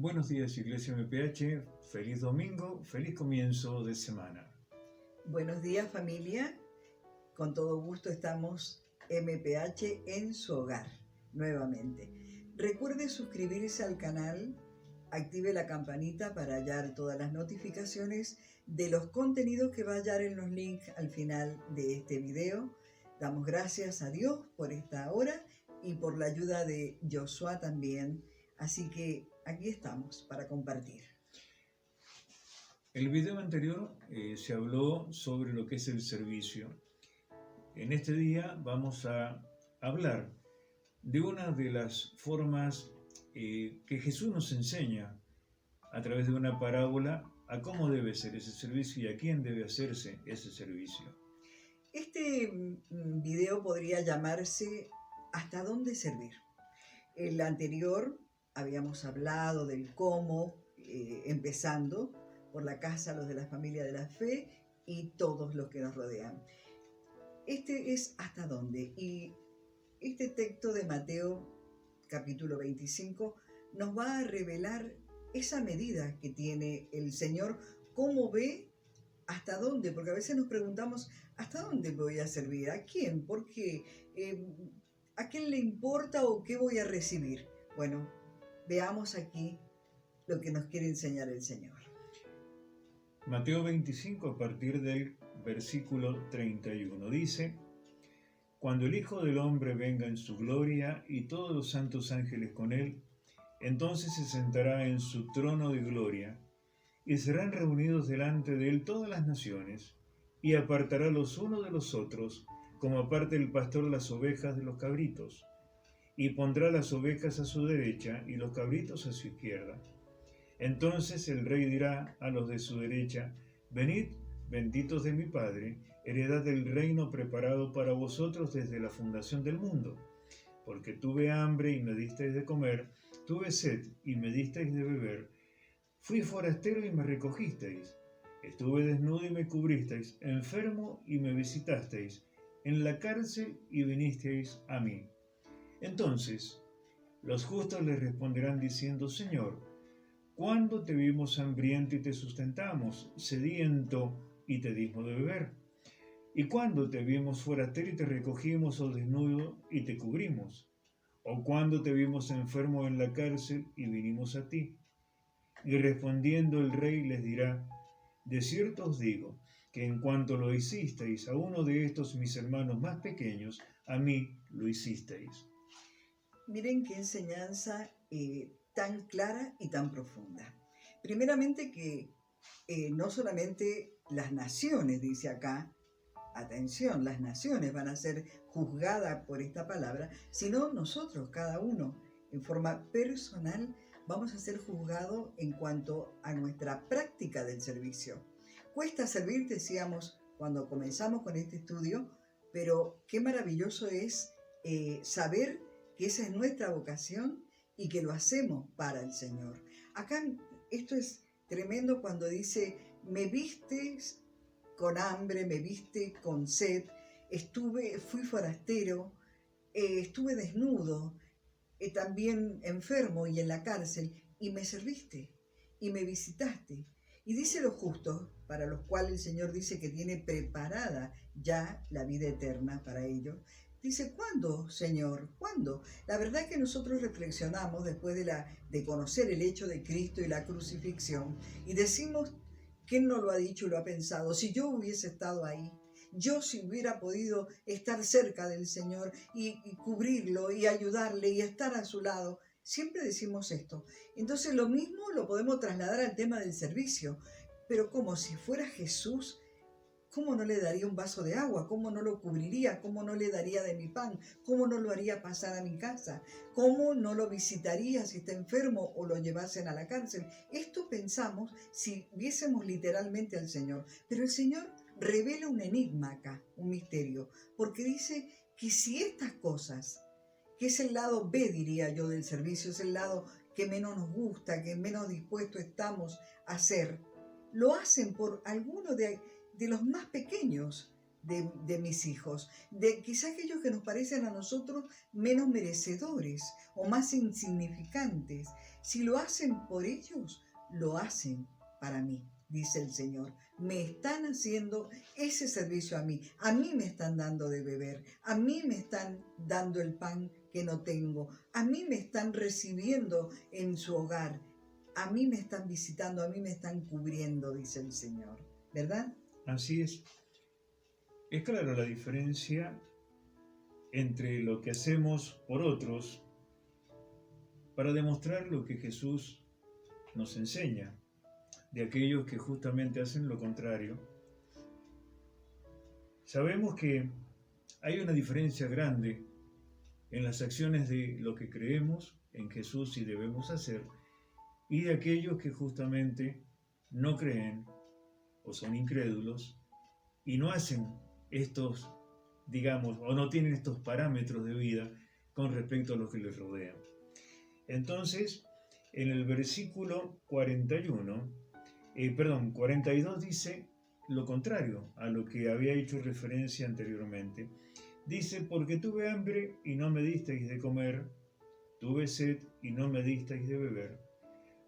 Buenos días, Iglesia MPH. Feliz domingo, feliz comienzo de semana. Buenos días, familia. Con todo gusto estamos MPH en su hogar nuevamente. Recuerde suscribirse al canal, active la campanita para hallar todas las notificaciones de los contenidos que va a hallar en los links al final de este video. Damos gracias a Dios por esta hora y por la ayuda de Joshua también. Así que aquí estamos para compartir. El video anterior se habló sobre lo que es el servicio. En este día vamos a hablar de una de las formas que Jesús nos enseña a través de una parábola a cómo debe ser ese servicio y a quién debe hacerse ese servicio. Este video podría llamarse ¿Hasta dónde servir? El anterior habíamos hablado del cómo, empezando por la casa, los de la familia de la fe y todos los que nos rodean. Este es ¿hasta dónde? Y este texto de Mateo capítulo 25 nos va a revelar esa medida que tiene el Señor, cómo ve hasta dónde, porque a veces nos preguntamos ¿hasta dónde voy a servir? ¿A quién? ¿Por qué? ¿A quién le importa o qué voy a recibir? Bueno, veamos aquí lo que nos quiere enseñar el Señor. Mateo 25 a partir del versículo 31 dice: Cuando el Hijo del Hombre venga en su gloria y todos los santos ángeles con él, entonces se sentará en su trono de gloria, y serán reunidos delante de él todas las naciones, y apartará los unos de los otros, como aparta el pastor las ovejas de los cabritos, y pondrá las ovejas a su derecha y los cabritos a su izquierda. Entonces el rey dirá a los de su derecha: Venid, benditos de mi Padre, heredad del reino preparado para vosotros desde la fundación del mundo. Porque tuve hambre y me disteis de comer, tuve sed y me disteis de beber, fui forastero y me recogisteis, estuve desnudo y me cubristeis, enfermo y me visitasteis, en la cárcel y vinisteis a mí. Entonces los justos le responderán diciendo: Señor, ¿cuándo te vimos hambriento y te sustentamos, sediento y te dimos de beber? ¿Y cuándo te vimos forastero y te recogimos, o desnudo y te cubrimos? ¿O cuándo te vimos enfermo en la cárcel y vinimos a ti? Y respondiendo el rey les dirá: De cierto os digo, que en cuanto lo hicisteis a uno de estos mis hermanos más pequeños, a mí lo hicisteis. Miren qué enseñanza tan clara y tan profunda. Primeramente que no solamente las naciones, dice acá, atención, las naciones van a ser juzgadas por esta palabra, sino nosotros, cada uno, en forma personal, vamos a ser juzgados en cuanto a nuestra práctica del servicio. Cuesta servir, decíamos cuando comenzamos con este estudio, pero qué maravilloso es saber que esa es nuestra vocación y que lo hacemos para el Señor. Acá esto es tremendo cuando dice: me vistes con hambre, me viste con sed, fui forastero, estuve desnudo, también enfermo y en la cárcel, y me serviste y me visitaste. Y dice los justos, para los cuales el Señor dice que tiene preparada ya la vida eterna para ellos. Dice: ¿cuándo, Señor? ¿Cuándo? La verdad es que nosotros reflexionamos después de conocer el hecho de Cristo y la crucifixión, y decimos: ¿quién no lo ha dicho y lo ha pensado? Si yo hubiese estado ahí, yo si hubiera podido estar cerca del Señor y cubrirlo y ayudarle y estar a su lado. Siempre decimos esto. Entonces lo mismo lo podemos trasladar al tema del servicio. Pero como si fuera Jesús, ¿cómo no le daría un vaso de agua? ¿Cómo no lo cubriría? ¿Cómo no le daría de mi pan? ¿Cómo no lo haría pasar a mi casa? ¿Cómo no lo visitaría si está enfermo o lo llevasen a la cárcel? Esto pensamos si viésemos literalmente al Señor. Pero el Señor revela un enigma acá, un misterio, porque dice que si estas cosas, que es el lado B, diría yo, del servicio, es el lado que menos nos gusta, que menos dispuestos estamos a hacer, lo hacen por alguno de los más pequeños, de mis hijos, de quizá aquellos que nos parecen a nosotros menos merecedores o más insignificantes. Si lo hacen por ellos, lo hacen para mí, dice el Señor. Me están haciendo ese servicio a mí me están dando de beber, a mí me están dando el pan que no tengo, a mí me están recibiendo en su hogar, a mí me están visitando, a mí me están cubriendo, dice el Señor, ¿verdad? Así es. Es clara la diferencia entre lo que hacemos por otros para demostrar lo que Jesús nos enseña, de aquellos que justamente hacen lo contrario. Sabemos que hay una diferencia grande en las acciones de lo que creemos en Jesús y debemos hacer, y de aquellos que justamente no creen o son incrédulos y no hacen estos, digamos, o no tienen estos parámetros de vida con respecto a lo que les rodea. Entonces, en el versículo 42 dice lo contrario a lo que había hecho referencia anteriormente. Dice, porque tuve hambre y no me disteis de comer, tuve sed y no me disteis de beber,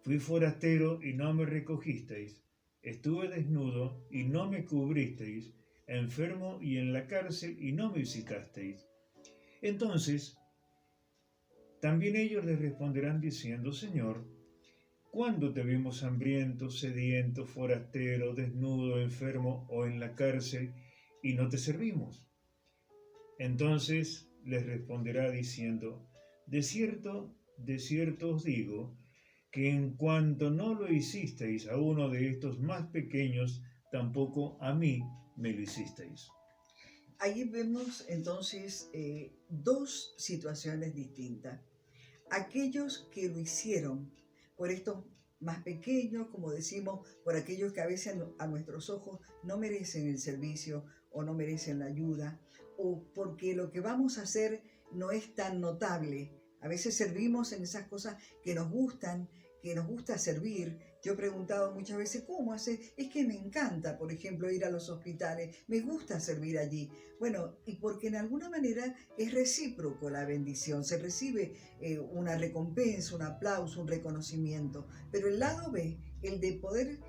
fui forastero y no me recogisteis, estuve desnudo y no me cubristeis, enfermo y en la cárcel y no me visitasteis. Entonces, también ellos les responderán diciendo, Señor, ¿cuándo te vimos hambriento, sediento, forastero, desnudo, enfermo o en la cárcel y no te servimos? Entonces les responderá diciendo, de cierto os digo, que en cuanto no lo hicisteis a uno de estos más pequeños, tampoco a mí me lo hicisteis. Ahí vemos entonces dos situaciones distintas. Aquellos que lo hicieron por estos más pequeños, como decimos, por aquellos que a veces a nuestros ojos no merecen el servicio o no merecen la ayuda, o porque lo que vamos a hacer no es tan notable. A veces servimos en esas cosas que nos gustan, que nos gusta servir. Yo he preguntado muchas veces, ¿cómo hace? Es que me encanta, por ejemplo, ir a los hospitales, me gusta servir allí. Bueno, y porque en alguna manera es recíproco la bendición, se recibe una recompensa, un aplauso, un reconocimiento. Pero el lado B, el de poder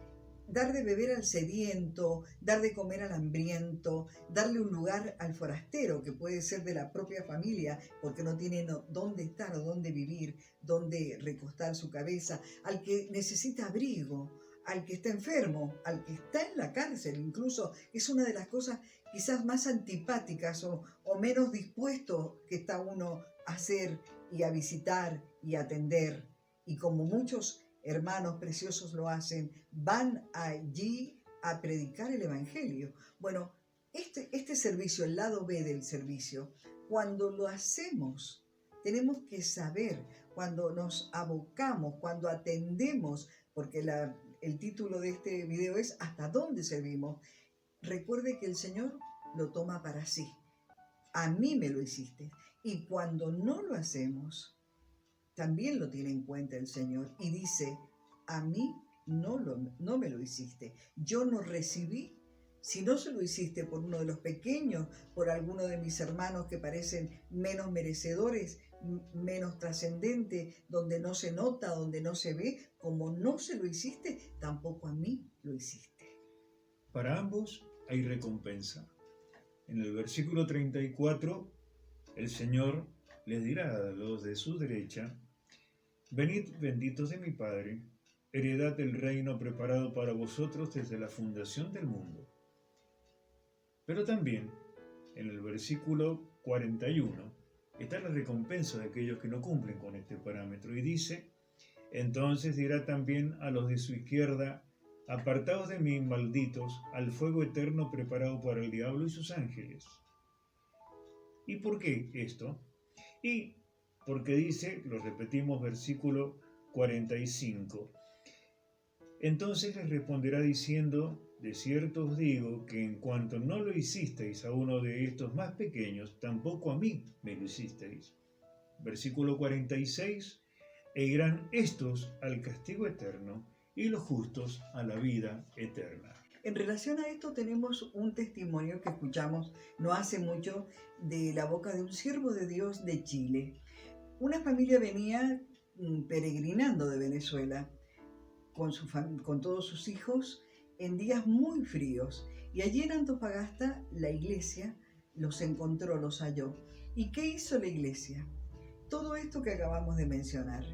dar de beber al sediento, dar de comer al hambriento, darle un lugar al forastero, que puede ser de la propia familia, porque no tiene dónde estar o dónde vivir, dónde recostar su cabeza, al que necesita abrigo, al que está enfermo, al que está en la cárcel, incluso es una de las cosas quizás más antipáticas o menos dispuesto que está uno a hacer y a visitar y a atender. Y como muchos hermanos preciosos lo hacen, van allí a predicar el Evangelio. Bueno, este servicio, el lado B del servicio, cuando lo hacemos, tenemos que saber, cuando nos abocamos, cuando atendemos, porque el título de este video es ¿hasta dónde servimos? Recuerde que el Señor lo toma para sí. A mí me lo hiciste. Y cuando no lo hacemos, también lo tiene en cuenta el Señor y dice, a mí no me lo hiciste. Yo no recibí. Si no se lo hiciste por uno de los pequeños, por alguno de mis hermanos que parecen menos merecedores, menos trascendentes, donde no se nota, donde no se ve, como no se lo hiciste, tampoco a mí lo hiciste. Para ambos hay recompensa. En el versículo 34, el Señor les dirá a los de su derecha, venid benditos de mi Padre, heredad del reino preparado para vosotros desde la fundación del mundo. Pero también, en el versículo 41, está la recompensa de aquellos que no cumplen con este parámetro. Y dice, entonces dirá también a los de su izquierda, apartaos de mí, malditos, al fuego eterno preparado para el diablo y sus ángeles. ¿Y por qué esto? Y porque dice, lo repetimos, versículo 45. Entonces les responderá diciendo, de cierto os digo que en cuanto no lo hicisteis a uno de estos más pequeños, tampoco a mí me lo hicisteis. Versículo 46. E irán estos al castigo eterno y los justos a la vida eterna. En relación a esto tenemos un testimonio que escuchamos no hace mucho de la boca de un siervo de Dios de Chile. Una familia venía peregrinando de Venezuela con todos sus hijos en días muy fríos, y allí en Antofagasta la iglesia los encontró, los halló. ¿Y qué hizo la iglesia? Todo esto que acabamos de mencionar.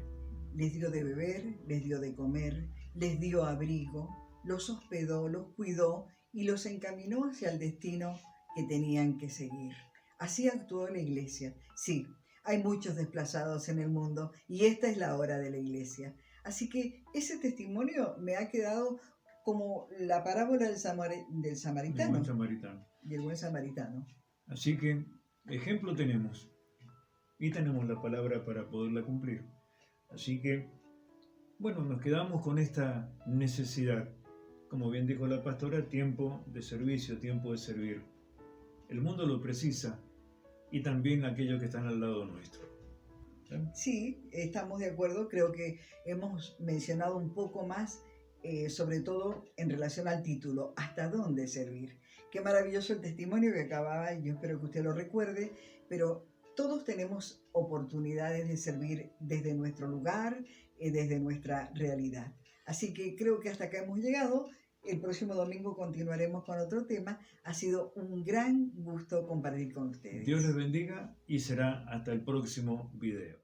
Les dio de beber, les dio de comer, les dio abrigo, los hospedó, los cuidó y los encaminó hacia el destino que tenían que seguir. Así actuó la iglesia. Sí, hay muchos desplazados en el mundo y esta es la hora de la iglesia. Así que ese testimonio me ha quedado como la parábola del samaritano. Del buen samaritano. Del buen samaritano. Así que ejemplo tenemos y tenemos la palabra para poderla cumplir. Así que, bueno, nos quedamos con esta necesidad. Como bien dijo la pastora, tiempo de servicio, tiempo de servir. El mundo lo precisa y también aquellos que están al lado nuestro. Sí, estamos de acuerdo. Creo que hemos mencionado un poco más, sobre todo en relación al título, ¿hasta dónde servir? Qué maravilloso el testimonio que acababa, yo espero que usted lo recuerde, pero todos tenemos oportunidades de servir desde nuestro lugar, desde nuestra realidad. Así que creo que hasta acá hemos llegado. El próximo domingo continuaremos con otro tema. Ha sido un gran gusto compartir con ustedes. Dios les bendiga y será hasta el próximo video.